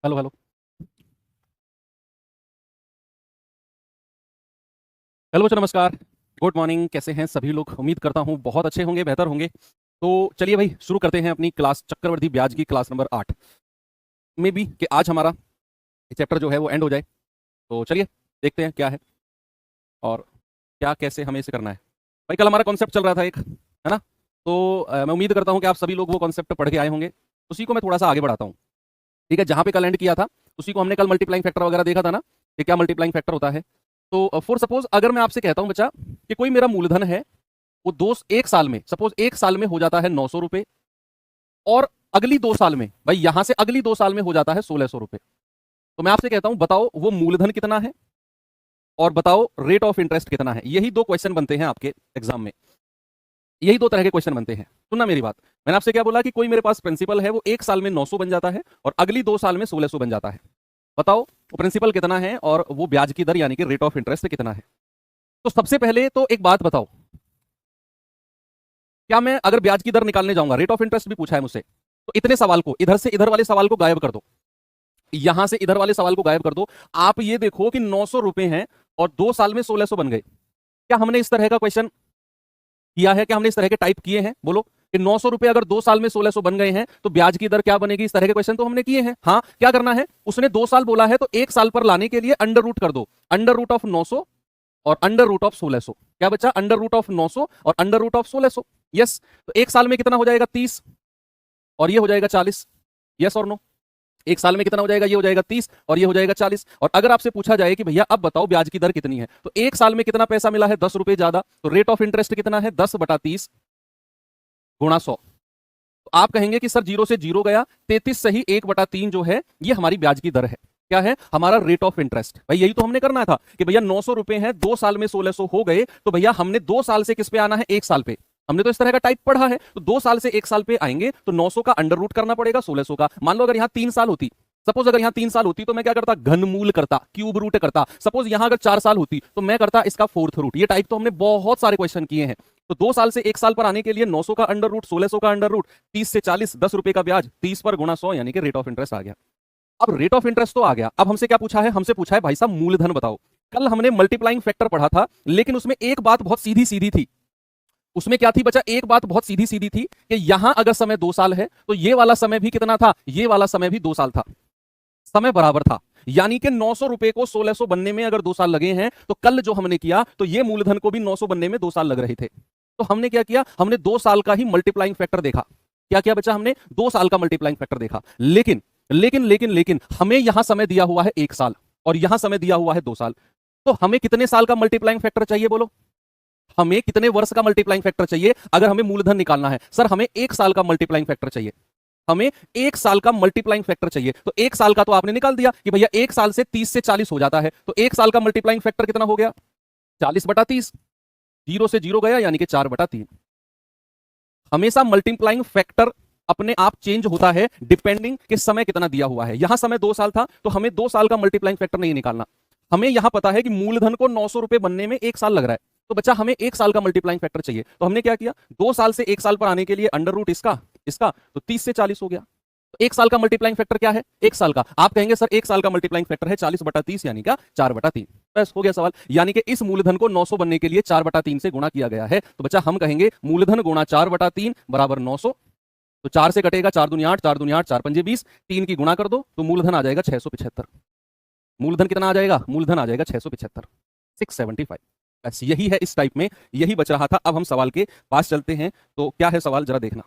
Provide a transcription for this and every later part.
Hello hello. Hello बच्चों, नमस्कार। Good morning. कैसे हैं सभी लोग? उम्मीद करता हूँ बहुत अच्छे होंगे, बेहतर होंगे। तो चलिए भाई, शुरू करते हैं अपनी क्लास चक्रवर्ती ब्याज की क्लास नंबर 8 में भी कि आज हमारा चैप्टर जो है वो एंड हो जाए। तो चलिए देखते हैं क्या है और क्या कैसे हमें इसे करना है। भाई, कल हमारा कॉन्सेप्ट चल रहा था एक, है ना? तो मैं उम्मीद करता हूँ कि आप सभी लोग वो कॉन्सेप्ट पढ़ के आए होंगे। उसी को मैं थोड़ा सा आगे बढ़ाता हूँ। ठीक है, जहाँ पे कल एंड किया था उसी को हमने कल मल्टीप्लाइंग फैक्टर वगैरह देखा था ना, कि क्या मल्टीप्लाइंग फैक्टर होता है। तो फॉर सपोज अगर मैं आपसे कहता हूँ बच्चा कि कोई मेरा मूलधन है, वो एक साल में, सपोज एक साल में हो जाता है 900 रुपए, और अगली 2 साल में, भाई यहां से अगली 2 साल में हो जाता है 1600 रुपए। तो मैं आपसे कहता हूं बताओ वो मूलधन कितना है और बताओ रेट ऑफ इंटरेस्ट कितना है। यही दो क्वेश्चन बनते हैं आपके एग्जाम में। यही दो तरह के क्वेश्चन बनते हैं। सुनना मेरी बात, मैंने आपसे क्या बोला कि कोई मेरे पास प्रिंसिपल है, वो एक साल में 900 बन जाता है और अगली 2 साल में 1600 बन जाता है। बताओ वो प्रिंसिपल कितना है और वो ब्याज की दर यानी कि रेट ऑफ इंटरेस्ट कितना है। तो सबसे पहले तो एक बात बताओ, क्या मैं अगर ब्याज की दर निकालने जाऊंगा, रेट ऑफ इंटरेस्ट भी पूछा है मुझसे, तो इतने सवाल को, इधर से इधर वाले सवाल को गायब कर दो, यहां से इधर वाले सवाल को गायब कर दो। आप ये देखो कि 900 रुपए हैं और 2 साल में 1600 बन गए। क्या हमने इस तरह का क्वेश्चन किया है? क्या हमने इस तरह के टाइप किए हैं? बोलो कि 900 रुपए अगर 2 साल में 1600 बन गए हैं तो ब्याज की दर क्या बनेगी? इस तरह के क्वेश्चन तो हमने किए हैं। हाँ, क्या करना है, उसने 2 साल बोला है तो एक साल पर लाने के लिए अंडर रूट कर दो। अंडर रूट ऑफ 900 और अंडर रूट ऑफ 1600। क्या बच्चा? अंडर रूट ऑफ 900 और अंडर रूट ऑफ 1600। यस, तो एक साल में कितना हो जाएगा? 30, और ये हो जाएगा 40। यस और नो? एक साल में कितना हो जाएगा? ये हो जाएगा 30 और ये हो जाएगा 40। और अगर आपसे पूछा जाए कि भैया अब बताओ ब्याज की दर कितनी है, तो एक साल में कितना पैसा मिला है? 10 रुपए ज्यादा। तो रेट ऑफ इंटरेस्ट कितना है? 10/30 गुणा 100। तो आप कहेंगे कि सर जीरो से जीरो गया, 33 सही 1/3 जो है ये हमारी ब्याज की दर है। क्या है? हमारा रेट ऑफ इंटरेस्ट। भाई यही तो हमने करना था कि भैया 900 रुपए हैं, 2 साल में 1600 हो गए, तो भैया हमने 2 साल से किस पे आना है? एक साल पे। हमने तो इस तरह का टाइप पढ़ा है, तो 2 साल से एक साल पे आएंगे तो 900 का अंडर रूट करना पड़ेगा 1600 का। मान लो अगर यहां 3 साल होती, सपोज अगर यहां 3 साल होती तो मैं क्या करता? घनमूल करता, क्यूब रूट करता। सपोज यहां अगर 4 साल होती तो मैं करता इसका फोर्थ रूट। ये टाइप तो हमने बहुत सारे क्वेश्चन किए हैं। तो 2 साल से एक साल पर आने के लिए 900 का अंडर रूट, 1600 का अंडर रूट, 30 से 40, 10 रुपए का ब्याज, 30 पर गुणा 100 यानी कि रेट ऑफ इंटरेस्ट आ गया। अब रेट ऑफ इंटरेस्ट तो आ गया, अब हमसे क्या पूछा है? हमसे पूछा है भाई साहब मूलधन बताओ। कल हमने मल्टीप्लाइंग फैक्टर पढ़ा था, लेकिन उसमें एक बात बहुत सीधी सीधी थी। उसमें क्या थी बच्चा? एक बात बहुत सीधी सीधी थी कि यहां अगर समय 2 साल है तो ये वाला समय भी कितना था? ये वाला समय भी 2 साल था। समय बराबर था, यानी कि 900 रुपए को 1600 बनने में अगर 2 साल लगे हैं, तो कल जो हमने किया तो ये मूलधन को भी 900 बनने में 2 साल लग रहे थे। तो हमने क्या किया? हमने 2 साल का ही मल्टीप्लाइंग फैक्टर देखा। क्या किया बच्चा? हमने 2 साल का मल्टीप्लाइंग फैक्टर देखा। लेकिन लेकिन लेकिन लेकिन हमें यहां समय दिया हुआ है 1 साल और यहां समय दिया हुआ है 2 साल। तो हमें कितने साल का मल्टीप्लाइंग फैक्टर चाहिए? बोलो, हमें कितने वर्ष का मल्टीप्लाइंग फैक्टर चाहिए अगर हमें मूलधन निकालना है? सर हमें 1 साल का मल्टीप्लाइंग फैक्टर चाहिए। हमें 1 साल का मल्टीप्लाइंग फैक्टर चाहिए। तो 1 साल का तो आपने निकाल दिया कि भैया 1 साल से 30 से 40 हो जाता है, तो 1 साल का मल्टीप्लाइंग फैक्टर कितना हो गया? 40/30। जीरो से जीरो गया यानी कि 4/3। हमेशा मल्टीप्लाइंग फैक्टर अपने आप चेंज होता है डिपेंडिंग कि समय कितना दिया हुआ है। यहां समय 2 साल था तो हमें 2 साल का मल्टीप्लाइंग फैक्टर नहीं निकालना। हमें यहां पता है कि मूलधन को 900 रुपए बनने में 1 साल लग रहा है, तो बच्चा हमें 1 साल का मल्टीप्लाइंग फैक्टर चाहिए। तो हमने क्या किया? 2 साल से 1 साल पर आने के लिए अंडर रूट इसका इसका, तो 30 से 40 हो गया। तो 1 साल का मल्टीप्लाइंग फैक्टर क्या है? 1 साल का। आप कहेंगे सर 1 साल का मल्टीप्लाइंग फैक्टर है 40/30 यानी का 4/3। बस हो गया सवाल। यानी कि इस मूलधन को 900 बनने के लिए 4/3 से गुणा किया गया है। तो बच्चा हम कहेंगे मूलधन गुणा 4/3 बराबर 900। तो 4 से कटेगा 4 दूनी 8, 4 दूनी 8, 4 पंजे 20, 3 की गुणा कर दो तो मूलधन आ जाएगा 675। मूलधन कितना आ जाएगा? मूलधन आ जाएगा 675, 675। बस यही है इस टाइप में, यही बच रहा था। अब हम सवाल के पास चलते हैं। तो क्या है सवाल, जरा देखना।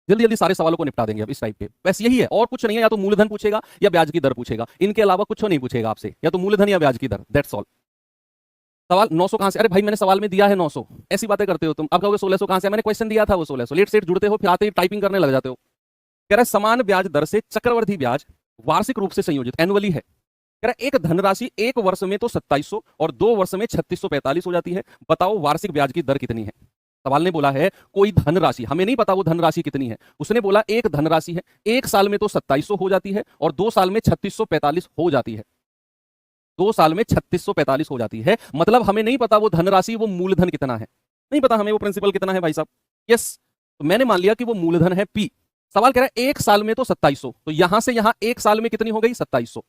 जल्दी जल्दी सारे सवालों को निपटा देंगे अब इस टाइप के। बस यही है, और कुछ नहीं है। या तो मूलधन पूछेगा या ब्याज की दर पूछेगा, इनके अलावा कुछ नहीं पूछेगा आपसे। या तो मूलधन या ब्याज की दर, दैट्स ऑल। सवाल 900 कहां से? अरे भाई मैंने सवाल में दिया है 900, ऐसी बातें करते हो तुम। अब कहोगे 1600 कहां से? मैंने क्वेश्चन दिया था वो 1600। लेट सेट जुड़ते हो, फिर आते ही टाइपिंग करने लग जाते हो। कह रहा है समान ब्याज दर से चक्रवर्ती ब्याज वार्षिक रूप से संयोजित, एनुअली है। कह रहा है एक धनराशि एक वर्ष में तो 2700 और 2 वर्ष में 3645 हो जाती है। बताओ वार्षिक ब्याज की दर कितनी है? सवाल ने बोला है कोई धनराशि, हमें नहीं पता वो धनराशि कितनी है। उसने बोला एक धनराशि है, एक साल में तो 2700 हो जाती है और 2 साल में 3645 हो जाती है। 2 साल में 3645 हो जाती है, मतलब हमें नहीं पता वो धनराशि, वो मूलधन कितना है। नहीं पता हमें वो प्रिंसिपल कितना है भाई साहब। यस, तो मैंने मान लिया कि वो मूलधन है P। सवाल कह रहा है एक साल में तो 2700, तो यहां से यहां एक साल में कितनी हो गई 2700,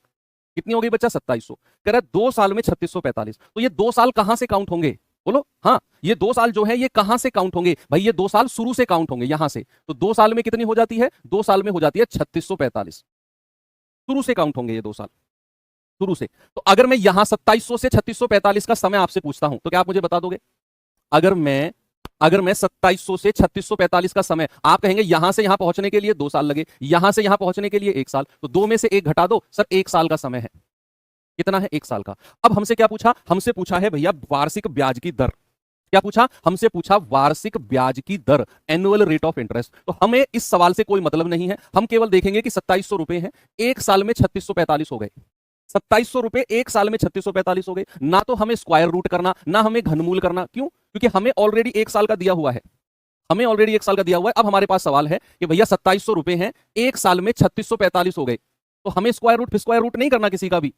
कितनी हो गई बच्चा 2700। कह रहा है 2 साल में 3645, तो ये 2 साल कहां से काउंट होंगे बोलो। हाँ, ये 2 साल जो है ये कहां से काउंट होंगे भाई, ये 2 साल शुरू से काउंट होंगे यहां से। तो 2 साल में कितनी हो जाती है, 2 साल में हो जाती है 3645, शुरू से काउंट होंगे ये 2 साल, शुरू से। तो अगर मैं यहां 2700 से 3645 का समय आपसे पूछता हूं तो क्या आप मुझे बता दोगे? अगर मैं 2700 से 3645 का समय, आप कहेंगे यहां से यहां पहुंचने के लिए 2 साल लगे, यहां से यहां पहुंचने के लिए 1 साल, तो 2 में से 1 घटा दो सर, 1 साल का समय है। कितना है? 1 साल का। अब हमसे क्या पूछा? हमसे पूछा है भैया वार्षिक ब्याज की दर। क्या पूछा? हमसे पूछा वार्षिक ब्याज की दर, एनुअल रेट ऑफ इंटरेस्ट। तो हमें इस सवाल से कोई मतलब नहीं है, हम केवल देखेंगे कि 2700 रुपए है, 1 साल में 3645 हो गए। 2700 रुपए 1 साल में 3645 हो गए। ना तो हमें स्क्वायर रूट करना, ना हमें घनमूल करना। क्यों? क्योंकि हमें ऑलरेडी 1 साल का दिया हुआ है, हमें ऑलरेडी 1 साल का दिया हुआ है। अब हमारे पास सवाल है कि भैया 2700 रुपए हैं, 1 साल में 3645 हो गए, तो हमें स्क्वायर रूट फिर स्क्वायर रूट नहीं करना किसी का भी,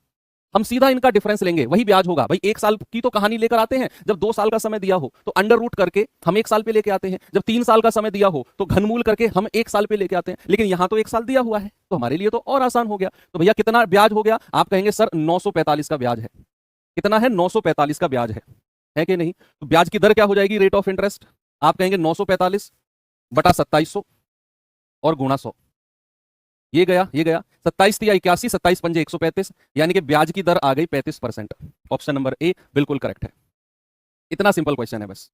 हम सीधा इनका डिफरेंस लेंगे, वही ब्याज होगा। भाई 1 साल की तो कहानी लेकर आते हैं, जब 2 साल का समय दिया हो तो अंडर रूट करके हम 1 साल पे लेके आते हैं, जब 3 साल का समय दिया हो तो घनमूल करके हम 1 साल पे लेके आते हैं। लेकिन यहां तो 1 साल दिया हुआ है, तो हमारे लिए तो और आसान हो गया। तो भैया कितना ब्याज हो गया? आप कहेंगे सर 945 का ब्याज है। कितना है? 945 का ब्याज है कि नहीं? तो ब्याज की दर क्या हो जाएगी? Rate of interest. आप कहेंगे 945 बटा 2700 और गुणा 100, ये गया 27 तिया 81, 27 पंजे 135, यानी कि ब्याज की दर आ गई 35%। ऑप्शन नंबर ए बिल्कुल करेक्ट है। इतना सिंपल क्वेश्चन है बस,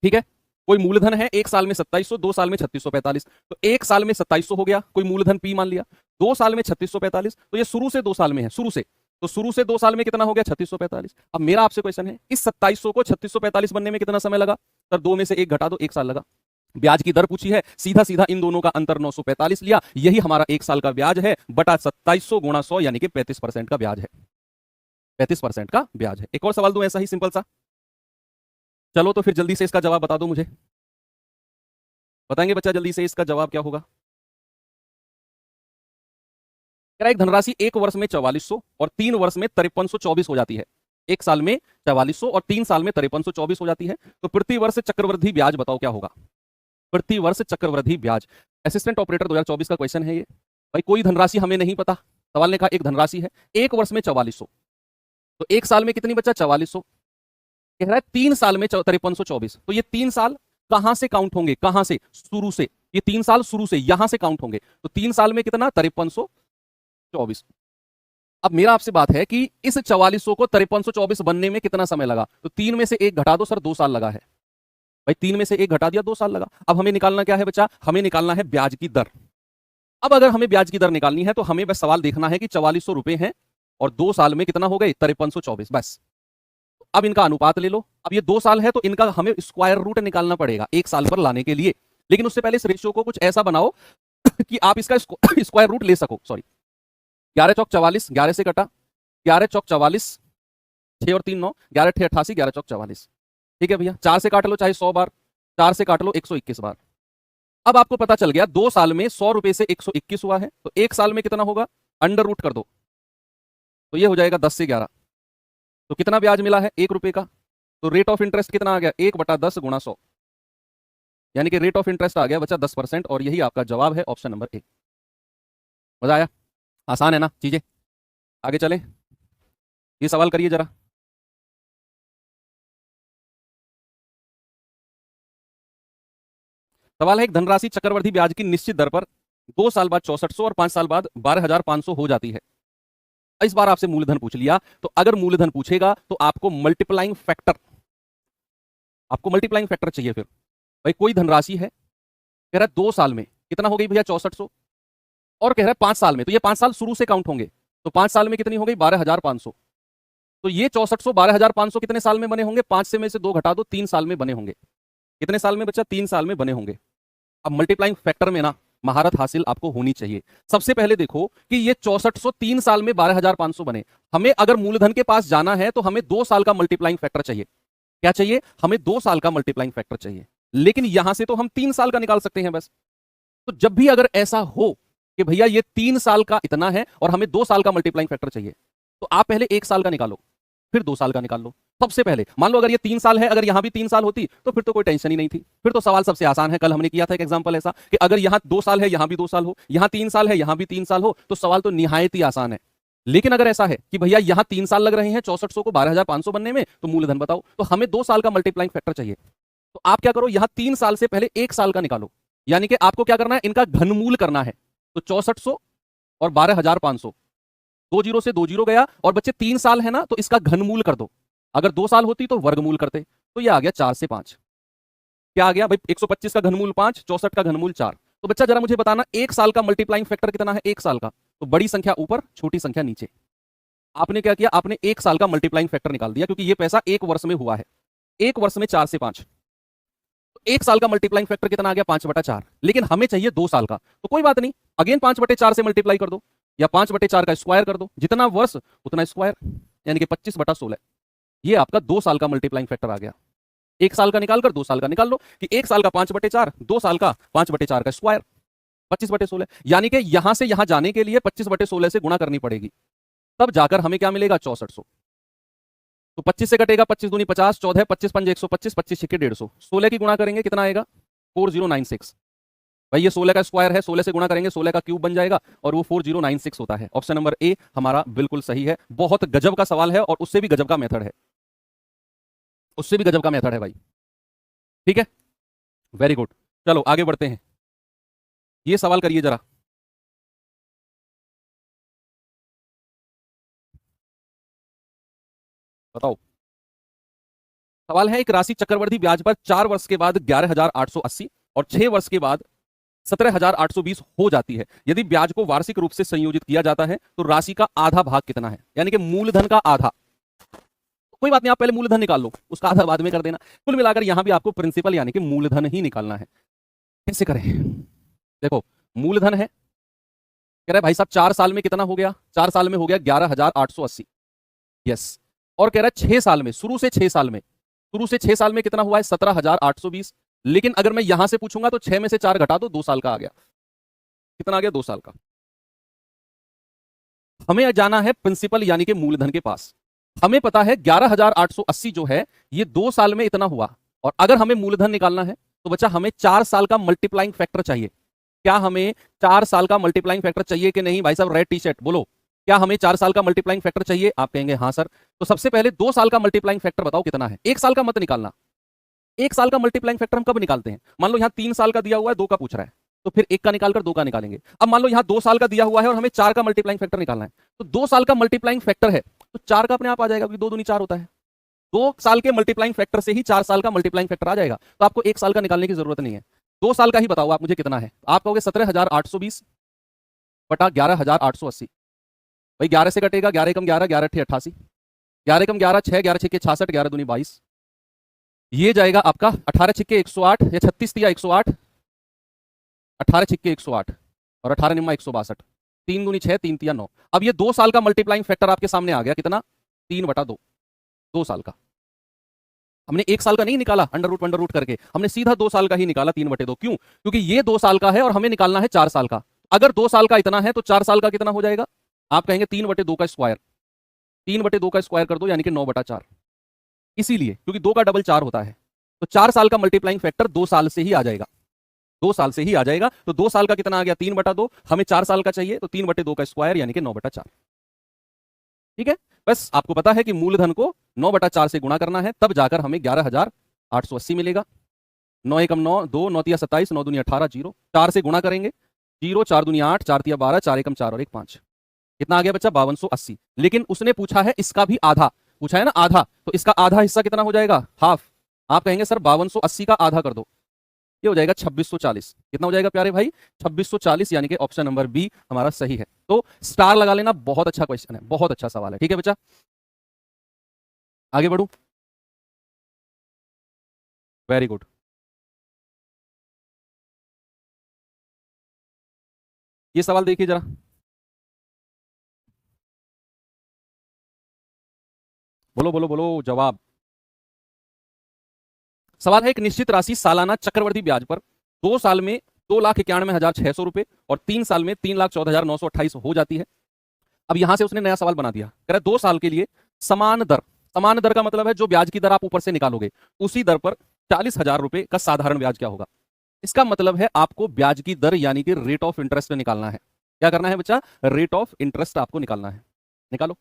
ठीक है। कोई मूलधन है 1 साल में 2700, 2 साल में 3645, तो 1 साल में 2700 हो गया, कोई मूलधन पी मान लिया। 2 साल में 3645, तो ये शुरू से 2 साल में है, शुरू से, तो शुरू से 2 साल में कितना हो गया? 3645। अब मेरा आपसे क्वेश्चन है, इस 2700 को 3645 बनने में कितना समय लगा? सर 2 में से 1 घटा दो, 1 साल लगा। ब्याज की दर पूछी है, सीधा सीधा इन दोनों का अंतर 945 लिया, यही हमारा 1 साल का ब्याज है, बटा 2700 गुणा 100, यानी कि 35% का ब्याज है, 35% का ब्याज है। एक और सवाल दूं ऐसा ही सिंपल सा, चलो तो फिर जल्दी से इसका जवाब बता दो मुझे, बताएंगे बच्चा जल्दी से इसका जवाब क्या होगा? एक धनराशि 1 वर्ष में 4400 और 3 वर्ष में 5324 हो जाती है। 1 साल में 4400 और 3 साल में 5324 हो जाती है, तो प्रति वर्ष चक्रवृद्धि ब्याज बताओ क्या होगा? प्रति वर्ष चक्रवृद्धि ब्याज। असिस्टेंट ऑपरेटर 2024 का क्वेश्चन है ये। भाई कोई धनराशि हमें नहीं पता, सवाल ने कहा एक धनराशि है, 1 वर्ष में 4400, तो 1 साल में कितनी बच्चा? 4400। कह रहा है 3 साल में 5324, तो ये 3 साल कहां से काउंट होंगे? कहां से? शुरू से। ये 3 साल शुरू से यहां से काउंट होंगे, तो 3 साल में कितना? 5324। अब मेरा आपसे बात है कि इस 4400 को 5324 बनने में कितना समय लगा? तो 3 में से 1 घटा दो सर, 2 साल लगा है। भाई 3 में से 1 घटा दिया, 2 साल लगा। अब हमें निकालना क्या है बच्चा? हमें निकालना है ब्याज की दर। अब अगर हमें ब्याज की दर निकालनी है तो हमें बस सवाल देखना है कि 4400 रुपए हैं और 2 साल में कितना हो गए? 5324, बस। अब इनका अनुपात ले लो। अब ये 2 साल है तो इनका हमें स्क्वायर रूट निकालना पड़ेगा 1 साल पर लाने के लिए, लेकिन उससे पहले इस रेशियो को कुछ ऐसा बनाओ कि आप इसका स्क्वायर रूट ले सको। सॉरी, 11 चौक 44, 11 से कटा, 11 चौक 44, 6 और 3 9, 11 8 88, 11 चौक 44। ठीक है भैया, 4 से काट लो चाहे 100 बार, 4 से काट लो 121 बार। अब आपको पता चल गया 2 साल में 100 रुपए से 121 हुआ है, तो 1 साल में कितना होगा? अंडर रूट कर दो, तो ये हो जाएगा 10 से 11। तो कितना ब्याज मिला है? 1 रुपए का। तो रेट ऑफ इंटरेस्ट कितना आ गया? 1 बटा 10 गुणा 100, यानी कि रेट ऑफ इंटरेस्ट आ गया बच्चा 10%, और यही आपका जवाब है ऑप्शन नंबर ए। मजा आया? आसान है ना चीजें? आगे चलें, ये सवाल करिए जरा। सवाल है, एक धनराशि चक्रवर्ती ब्याज की निश्चित दर पर 2 साल बाद 6400 और 5 साल बाद 12500 हो जाती है। इस बार आपसे मूलधन पूछ लिया, तो अगर मूलधन पूछेगा तो आपको मल्टीप्लाइंग फैक्टर, आपको मल्टीप्लाइंग फैक्टर चाहिए। फिर भाई कोई धनराशि है, कह रहा है 2 साल में कितना हो गई भैया? 6400, और कह रहा है 5 साल में, तो ये 5 साल शुरू से काउंट होंगे, तो 5 साल में कितनी हो गई? 12500। तो ये 6400 12500 कितने साल में बने होंगे? 5 से में से 2 घटा दो, 3 साल में बने होंगे। कितने साल में बच्चा? 3 साल में बने होंगे। अब मल्टीप्लाइंग फैक्टर में ना महारत हासिल आपको होनी चाहिए। सबसे पहले देखो कि ये 6400 3 साल में 12500 बने। हमें अगर मूलधन के पास जाना है तो हमें 2 साल का मल्टीप्लाइंग फैक्टर चाहिए। क्या चाहिए? हमें 2 साल का मल्टीप्लाइंग फैक्टर चाहिए, लेकिन यहां से तो हम 3 साल का निकाल सकते हैं बस। तो जब भी अगर ऐसा हो कि भैया ये 3 साल का इतना है और हमें 2 साल का मल्टीप्लाइंग फैक्टर चाहिए, तो आप पहले 1 साल का निकालो, फिर 2 साल का निकाल लो। सबसे पहले मान लो अगर ये 3 साल है, अगर यहां भी 3 साल होती तो फिर तो कोई टेंशन ही नहीं थी, फिर तो सवाल सबसे आसान है। कल हमने किया था एक एग्जांपल ऐसा कि अगर यहां 2 साल है, यहां भी 2 साल हो, यहां 3 साल है, यहां भी 3 साल हो, तो सवाल तो निहायत ही आसान है। लेकिन अगर ऐसा है कि भैया यहां 3 साल लग रहे हैं 6400 को 12500 बनने में, तो मूलधन बताओ, तो हमें 2 साल का मल्टीप्लाइंग फैक्टर चाहिए। तो आप क्या करो, यहां 3 साल से पहले 1 साल का निकालो, यानी कि आपको क्या करना है, इनका घनमूल करना है। तो 6400 और 12500, 2 जीरो से 2 जीरो गया, और बच्चे 3 साल है ना, तो इसका घनमूल कर दो। अगर 2 साल होती तो वर्गमूल करते, तो ये आ गया 4 से 5। क्या आ गया भाई, 125 का घनमूल 5, 64 का घनमूल 4। तो बच्चा जरा मुझे बताना 1 साल का मल्टीप्लाइंग फैक्टर कितना है 1 साल का? तो बड़ी संख्या ऊपर, छोटी संख्या नीचे। आपने क्या किया, आपने 1 साल का मल्टीप्लाइंग फैक्टर निकाल दिया, क्योंकि ये पैसा 1 वर्ष में हुआ है। 1 वर्ष में 4 से 5, तो 1 साल का मल्टीप्लाइंग फैक्टर कितना आ गया, 5/4। लेकिन हमें चाहिए 2 साल का, तो कोई बात नहीं, अगेन 5/4 से मल्टीप्लाई कर दो, या 5/4 का स्क्वायर कर दो, जितना वर्ष उतना स्क्वायर, यानी कि 25/16। ये आपका 2 साल का मल्टीप्लाइंग फैक्टर आ गया। 1 साल का निकाल कर 2 साल का निकाल लो, कि 1 साल का 5/4, 2 साल का 5/4 का स्क्वायर, 25/16। यानी कि यहां से यहां जाने के लिए 25/16 से गुणा करनी पड़ेगी, तब जाकर हमें क्या मिलेगा, 6400। तो 25 से कटेगा, 25 दूनी 50, 14, 25 पंजे 125, 25 छिक्के 150, 16 की गुणा करेंगे कितना आएगा, 4096। भाई ये 16 का स्क्वायर है, 16 से गुणा करेंगे 16 का क्यूब बन जाएगा, और वो 4096 होता है। ऑप्शन नंबर ए हमारा बिल्कुल सही है। बहुत गजब का सवाल है, और उससे भी गजब का मेथड है, उससे भी गजब का मेथड है भाई। ठीक है, वेरी गुड। चलो आगे बढ़ते हैं, ये सवाल करिए जरा। बताओ, सवाल है एक राशि चक्रवर्ती ब्याज पर 4 वर्ष के बाद 11,880 और 6 वर्ष के बाद 17,820 हो जाती है। यदि ब्याज को वार्षिक रूप से संयोजित किया जाता है तो राशि का आधा भाग कितना है, यानी कि मूलधन का आधा। कोई बात नहीं, आप पहले मूलधन निकाल लो, उसका आधा बाद में कर देना। कुल मिलाकर यहां भी आपको प्रिंसिपल यानी कि मूलधन ही निकालना है। कैसे करें, देखो मूलधन है, कह रहा है भाई साहब 4 साल में कितना हो गया, 4 साल में हो गया 11,880। यस, और कह रहा है 6 साल में, शुरू से 6 साल में, शुरू से 6 साल में कितना हुआ है, 17,820। लेकिन अगर मैं यहां से पूछूंगा तो 6 में से 4 घटा दो, 2 साल का आ गया। कितना आ गया, 2 साल का। हमें जाना है प्रिंसिपल यानी कि मूलधन के पास। हमें पता है 11,880 जो है ये 2 साल में इतना हुआ, और अगर हमें मूलधन निकालना है तो बच्चा हमें 4 साल का मल्टीप्लाइंग फैक्टर चाहिए। क्या हमें 4 साल का मल्टीप्लाइंग फैक्टर चाहिए कि नहीं? भाई साहब रेड टी शर्ट बोलो, क्या हमें 4 साल का मल्टीप्लाइंग फैक्टर चाहिए? आप कहेंगे हाँ सर। तो सबसे पहले 2 साल का मल्टीप्लाइंग फैक्टर बताओ कितना है, 1 साल का मत निकालना। 1 साल का मल्टीप्लाइंग फैक्टर हम कब निकालते हैं? मान लो यहां 3 साल का दिया हुआ है, 2 का पूछ रहा है, तो फिर 1 का निकालकर 2 का निकालेंगे। अब मान लो यहां 2 साल का दिया हुआ है और हमें 4 का मल्टीप्लाइंग फैक्टर निकालना है, तो 2 साल का मल्टीप्लाइंग फैक्टर है तो 4 का अपने आप आ जाएगा, क्योंकि 2 दूनी 4 होता है। 2 साल के मल्टीप्लाइंग फैक्टर से ही 4 साल का मल्टीप्लाइंग फैक्टर आ जाएगा, तो आपको 1 साल का निकालने की जरूरत नहीं है। 2 साल का ही बताओ आप मुझे कितना है। आप कहोगे 17,820 बटा 11,880। भाई 11 से कटेगा, 11 कम 11, 11 अट्ठे 88, 11 कम 11 6, 11 छिक्के 66, 11 दूनी 22। ये जाएगा आपका 18 छिक्के 108, या 36 दिया 108, 18 छिक्के 108 और 18 निम्मा 162, 3 दूनी 6, 3 तिया 9। अब ये 2 साल का मल्टीप्लाइंग फैक्टर आपके सामने आ गया, कितना? 3/2। 2 साल का हमने 1 साल का नहीं निकाला अंडर रूट करके, हमने सीधा 2 साल का ही निकाला 3/2। क्यों? क्योंकि ये 2 साल का है और हमें निकालना है 4 साल का। अगर 2 साल का इतना है तो 4 साल का कितना हो जाएगा? आप कहेंगे 3/2 का स्क्वायर, 3/2 का स्क्वायर कर दो, यानी कि 9/4। इसीलिए क्योंकि 2 का डबल 4 होता है, तो 4 साल का मल्टीप्लाइंग फैक्टर 2 साल से ही आ जाएगा, 2 साल से ही आ जाएगा। तो 2 साल का कितना आ गया? 3/2। हमें 4 साल का चाहिए, तो 3/2 का स्क्वायर यानी कि 9/4। ठीक है, बस आपको पता है कि मूलधन को 9/4 से गुणा करना है, तब जाकर हमें 11,880 मिलेगा। 9 एकम 9, 2 9 तिया 27, 9 दूनी 18, 0 4 से गुणा करेंगे, 0 4 दूनी 8, 4 तिया 12, 4 एकम 4 और 1 5। कितना आ गया बच्चा? 5280। लेकिन उसने पूछा है इसका भी आधा, पूछा है ना आधा, तो इसका आधा हिस्सा कितना हो जाएगा? हाफ। आप कहेंगे सर 5280 का आधा कर दो, ये हो जाएगा 2640। कितना हो जाएगा प्यारे भाई? 2640, यानी कि ऑप्शन नंबर बी हमारा सही है। तो स्टार लगा लेना, बहुत अच्छा क्वेश्चन है, बहुत अच्छा सवाल है। ठीक है बच्चा, आगे बढ़ू। Very good. ये सवाल देखिए जरा, बोलो बोलो बोलो जवाब। सवाल है एक निश्चित राशि सालाना चक्रवर्ती ब्याज पर 2 साल में 2,91,600 रुपए और 3 साल में 3,14,928 हो जाती है। अब यहां से उसने नया सवाल बना दिया, कह रहा है 2 साल के लिए समान दर समान दर का मतलब है जो ब्याज की दर आप ऊपर से निकालोगे उसी दर पर 40,000 रुपए का साधारण ब्याज क्या होगा। इसका मतलब है आपको ब्याज की दर यानी कि रेट ऑफ इंटरेस्ट निकालना है। क्या करना है बच्चा? रेट ऑफ इंटरेस्ट आपको निकालना है। निकालो।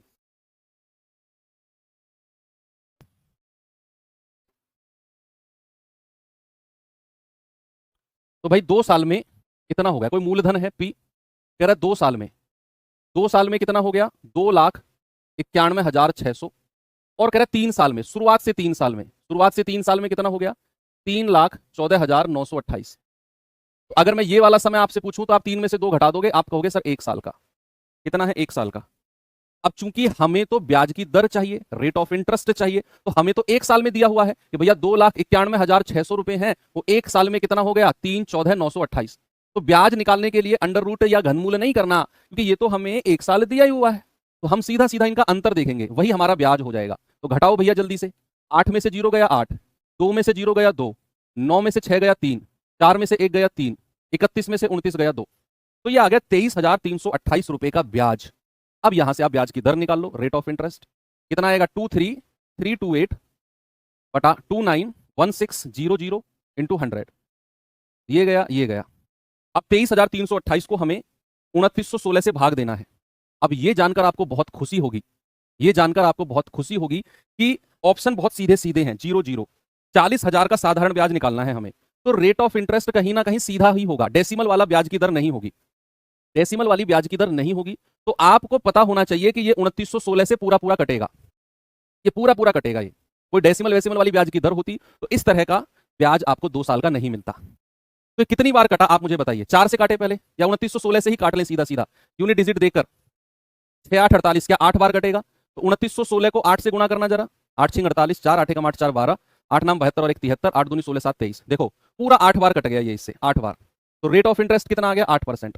तो भाई 2 साल में कितना हो गया? कोई मूलधन है पी, कह रहा है 2 साल में, 2 साल में कितना हो गया? 2,91,600। और कह रहा है 3 साल में, शुरुआत से 3 साल में, शुरुआत से 3 साल में कितना हो गया? 3,14,928। तो अगर मैं ये वाला समय आपसे पूछूं तो आप 3 में से 2 घटा दोगे, आप कहोगे सर 1 साल का। कितना है? 1 साल का। अब चूंकि हमें तो ब्याज की दर चाहिए, रेट ऑफ इंटरेस्ट चाहिए, तो हमें तो 1 साल में दिया हुआ है कि भैया 2,91,600 रुपए हैं, वो 1 साल में कितना हो गया? 3,14,928। तो ब्याज निकालने के लिए अंडर रूट या घनमूल नहीं करना, क्योंकि ये तो हमें 1 साल दिया ही हुआ है। तो हम सीधा सीधा इनका अंतर देखेंगे, वही हमारा ब्याज हो जाएगा। तो घटाओ भैया जल्दी से। 8 में से 0 गया 8, 2 में से 0 गया 2, 9 में से 6 गया 3, 4 में से 1 गया 3, 31 में से 29 गया 2। तो ये आ गया 23,328 रुपए का ब्याज। अब यहां से आप ब्याज की दर निकाल लो, रेट ऑफ इंटरेस्ट कितना आएगा? 23,328 बटा 29,1600 इंटू 100। ये गया, ये गया। अब 23,328 को हमें 2916 से भाग देना है। अब ये जानकर आपको बहुत खुशी होगी, ये जानकर आपको बहुत खुशी होगी कि ऑप्शन बहुत सीधे सीधे हैं। 0 40,000 का साधारण ब्याज निकालना है हमें, तो रेट ऑफ इंटरेस्ट कहीं ना कहीं सीधा ही होगा, डेसिमल वाला ब्याज की दर नहीं होगी, डेसिमल वाली ब्याज की दर नहीं होगी। तो आपको पता होना चाहिए कि ये 2916 से पूरा पूरा कटेगा, ये पूरा पूरा कटेगा। ये कोई डेसिमल वेसिमल वाली ब्याज की दर होती तो इस तरह का ब्याज आपको 2 साल का नहीं मिलता। तो कितनी बार कटा आप मुझे बताइए? 4 से काटे पहले, या 2916 से ही काट लें सीधा सीधा यूनिट डिजिट देकर? 6 8 48, क्या 8 बार कटेगा? तो 2916 को 8 से गुणा करना जरा। 8 6 48, 4 8 8 4 12, 8 9 72 और 1 73, 8 दूनी 16 7 23। देखो पूरा 8 बार कट गया ये, इससे 8 बार। तो रेट ऑफ इंटरेस्ट कितना आ गया? 8%।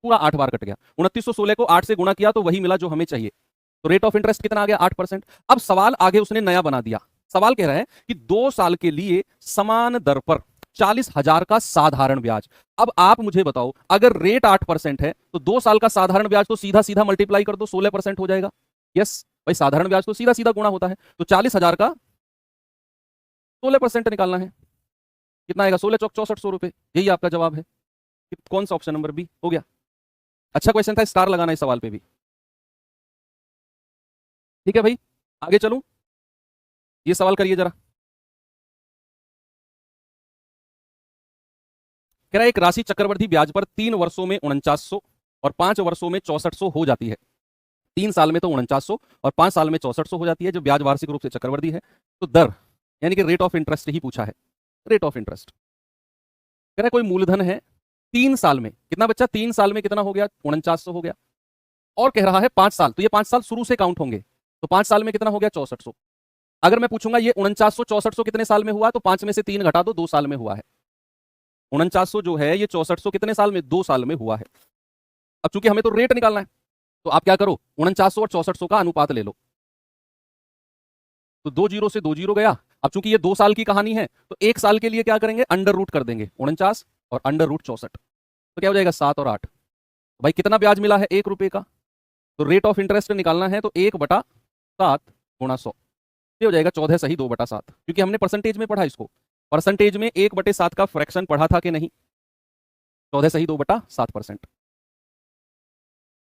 पूरा 8 बार कट गया। 2916 को 8 से गुणा किया तो वही मिला जो हमें चाहिए। तो रेट ऑफ इंटरेस्ट कितना आ गया? 8%। अब सवाल आगे उसने नया बना दिया। सवाल कह रहा है कि 2 साल के लिए समान दर पर 40,000 का साधारण ब्याज। अब आप मुझे बताओ, अगर रेट 8% है तो 2 साल का साधारण ब्याज तो सीधा सीधा मल्टीप्लाई कर दो, 16% हो जाएगा। यस भाई, साधारण ब्याज तो सीधा सीधा गुणा होता है। तो 40,000 का 16% निकालना है, कितना आएगा? 16 चौक 6400 रुपए। यही आपका जवाब है। कौन सा? ऑप्शन नंबर बी हो गया। अच्छा क्वेश्चन था, स्टार लगाना इस सवाल पे भी। ठीक है भाई, आगे चलूं। ये सवाल करिए जरा। कह रहा है एक राशि चक्रवृद्धि ब्याज पर 3 वर्षों में 4900 और 5 वर्षों में 6400 हो जाती है। 3 साल में तो 4900 और 5 साल में 6400 हो जाती है, जो ब्याज वार्षिक रूप से चक्रवृद्धि है। तो दर यानी कि रेट ऑफ इंटरेस्ट ही पूछा है, रेट ऑफ इंटरेस्ट। कह रहा है कोई मूलधन है 3 साल में, कितना बच्चा? 3 साल में कितना हो गया? 4900 हो गया। और कह रहा है 5 साल, तो ये 5 साल शुरू से काउंट होंगे। तो 5 साल में कितना हो गया? 6400। अगर मैं पूछूंगा ये 4900 6400 कितने साल में हुआ, तो 5 में से 3 घटा दो, 2 साल में हुआ है। 4900 जो है ये 6400 कितने साल में? 2 साल में हुआ है। अब चूंकि हमें तो रेट निकालना है, तो आप क्या करो, 4900 और 6400 का अनुपात ले लो। तो 2 जीरो से 2 जीरो गया। अब चूंकि ये 2 साल की कहानी है, तो 1 साल के लिए क्या करेंगे? अंडर रूट कर देंगे 49 और अंडर रूट 64। तो क्या हो जाएगा? 7 और 8। भाई कितना ब्याज मिला है? 1 रुपए का। तो रेट ऑफ इंटरेस्ट निकालना है तो 1/7 गुणा 100, ये हो जाएगा 14 सही 2/7। क्योंकि हमने परसेंटेज में पढ़ा इसको, परसेंटेज में 1/7 का फ्रैक्शन पढ़ा था कि नहीं? 14 सही 2/7%।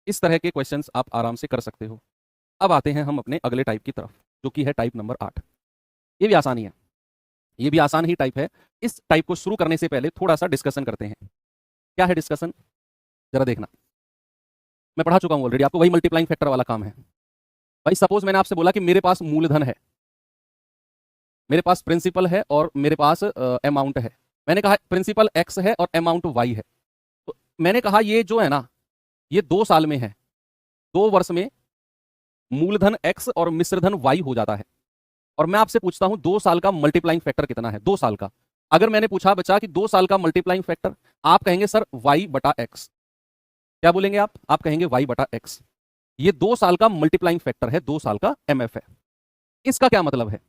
इस तरह के क्वेश्चंस आप आराम से कर सकते हो। अब आते हैं हम अपने अगले टाइप की तरफ, जो कि है टाइप नंबर 8। ये भी आसानी है, ये भी आसान ही टाइप है। इस टाइप को शुरू करने से पहले थोड़ा सा डिस्कशन करते हैं। क्या है डिस्कशन? जरा देखना, मैं पढ़ा चुका हूं ऑलरेडी आपको, वही मल्टीप्लाइंग फैक्टर वाला काम है। भाई सपोज मैंने आपसे बोला कि मेरे पास मूलधन है, मेरे पास प्रिंसिपल है और मेरे पास अमाउंट है। मैंने कहा प्रिंसिपल x है और अमाउंट y है। तो मैंने कहा ये जो है ना, ये 2 साल में है, 2 वर्ष में मूलधन x और मिश्रधन y हो जाता है। और मैं आपसे पूछता हूं 2 साल का मल्टीप्लाइंग फैक्टर कितना है? 2 साल का। अगर मैंने पूछा बच्चा कि 2 साल का मल्टीप्लाइंग फैक्टर, आप कहेंगे सर y/x। क्या बोलेंगे आप कहेंगे y/x। ये 2 साल का मल्टीप्लाइंग फैक्टर है, 2 साल का MF है। इसका क्या मतलब है?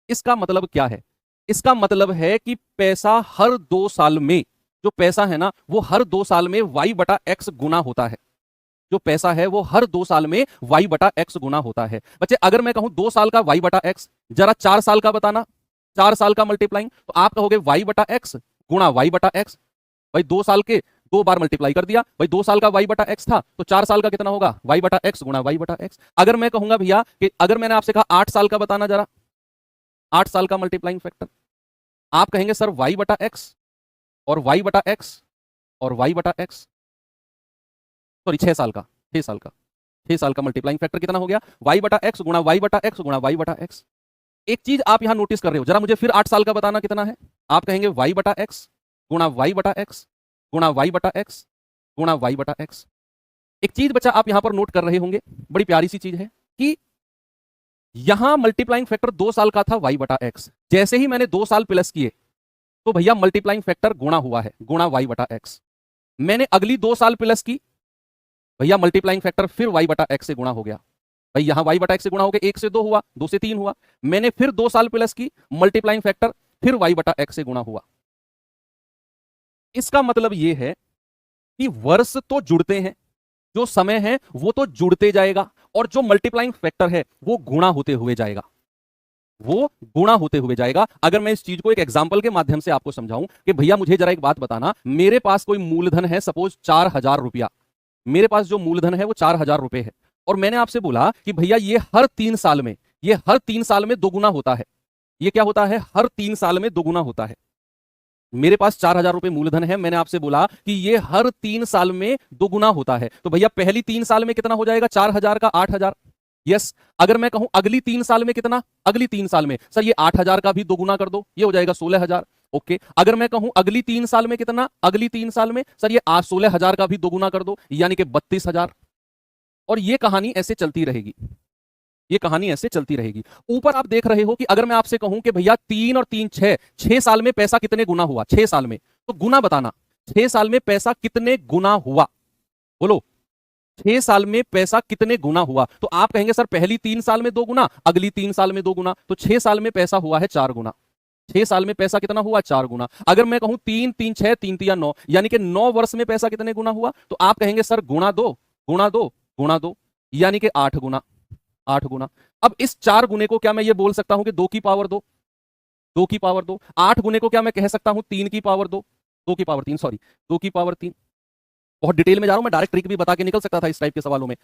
इसका मतलब क्या है? इसका मतलब है कि पैसा हर 2 साल में, जो पैसा है ना वो हर 2 साल में y/x गुना होता है। जो पैसा है वो हर 2 साल में y बटा x गुना होता है। बच्चे अगर मैं कहूं 2 साल का y बटा x, जरा 4 साल का बताना, 4 साल का मल्टीप्लाइंग, तो आप कहोगे y बटा x गुणा y बटा x। भाई 2 साल के 2 बार मल्टीप्लाई कर दिया, भाई 2 साल का y बटा x था तो 4 साल का कितना होगा y बटा x गुणा y बटा x। अगर मैं कहूंगा भैया कि अगर मैंने आपसे कहा 8 साल का बताना, जरा 8 साल का मल्टीप्लाइंग फैक्टर, आप कहेंगे सर y बटा x और y बटा x और y बटा x, सॉरी 6 साल का, 6 साल का, 6 साल का मल्टीप्लाइंग फैक्टर कितना हो गया y बटा x गुणा y बटा x गुणा y बटा x। एक चीज आप यहां नोटिस कर रहे हो, जरा मुझे फिर 8 साल का बताना कितना है। आप कहेंगे y बटा x गुणा y बटा x गुणा y बटा x गुणा y बटा x। एक चीज बच्चा आप यहां पर नोट कर रहे होंगे, बड़ी प्यारी सी चीज है कि यहां मल्टीप्लाइंग फैक्टर 2 साल का था y बटा x, जैसे ही मैंने 2 साल प्लस किए तो भैया मल्टीप्लाइंग फैक्टर गुणा हुआ है, गुणा y बटा x। मैंने अगली 2 साल प्लस की, भैया मल्टीप्लाइंग फैक्टर फिर y बटा x से गुणा हो गया। भाई यहां y बटा x से गुणा हो गया, 1 से 2 हुआ, 2 से 3 हुआ। मैंने फिर 2 साल प्लस की, मल्टीप्लाइंग फैक्टर फिर y बटा x से गुणा हुआ। इसका मतलब यह है कि वर्ष तो जुड़ते हैं, जो समय है वो तो जुड़ते जाएगा, और जो मल्टीप्लाइंग फैक्टर है वो गुणा होते हुए जाएगा, वो गुणा होते हुए जाएगा। अगर मैं इस चीज को एक एग्जांपल के माध्यम से आपको समझाऊं कि भैया मुझे जरा एक बात बताना, मेरे पास कोई मूलधन है, सपोज 4000 रुपया, मेरे पास जो मूलधन है वो 4000 रुपए है, और मैंने आपसे बोला कि भैया ये हर 3 साल में, ये हर 3 साल में दोगुना होता है। ये क्या होता है, हर 3 साल में दोगुना होता है। मेरे पास 4000 रुपए मूलधन है, मैंने आपसे बोला कि ये हर 3 साल में दोगुना होता है, तो भैया पहली 3 साल में कितना हो जाएगा, 4000 का 8000। यस, अगर मैं कहूं अगली 3 साल में कितना, अगली 3 साल में सर ये 8000 का भी दोगुना कर दो, ये हो जाएगा 16000। ओके, अगर मैं कहूं अगली 3 साल में कितना, अगली 3 साल में सर ये 16000 का भी दोगुना कर दो, यानी कि 32000। और ये कहानी ऐसे चलती रहेगी, ये कहानी ऐसे चलती रहेगी। ऊपर आप देख रहे हो कि अगर मैं आपसे कहूं कि भैया 3 और 3 6 साल में पैसा कितने गुना हुआ, 6 साल में, तो गुना बताना, 6 साल में पैसा कितने गुना हुआ, बोलो 6 साल में पैसा कितने गुना हुआ। तो आप कहेंगे सर पहली 3 साल में 2 गुना, अगली 3 साल में 2 गुना, तो 6 साल में पैसा हुआ है 4 गुना। 6 साल में पैसा कितना हुआ, 4 गुना। अगर मैं कहूं 3 3 6 3 3 9, यानी कि 9 वर्ष में पैसा कितने गुना हुआ, तो आप कहेंगे सर गुणा 2 गुणा 2 गुणा 2, यानी कि 8 गुना, 8 गुना। अब इस 4 गुने को क्या मैं ये बोल सकता हूं कि 2 की पावर 2, 2 की पावर 2। 8 गुने को क्या मैं कह सकता हूं 3 की पावर 2, 2 की पावर 3, सॉरी 2 की पावर 3। बहुत डिटेल में जा रहा हूं मैं, डायरेक्ट ट्रिक भी बता के निकल सकता था इस टाइप के सवालों में।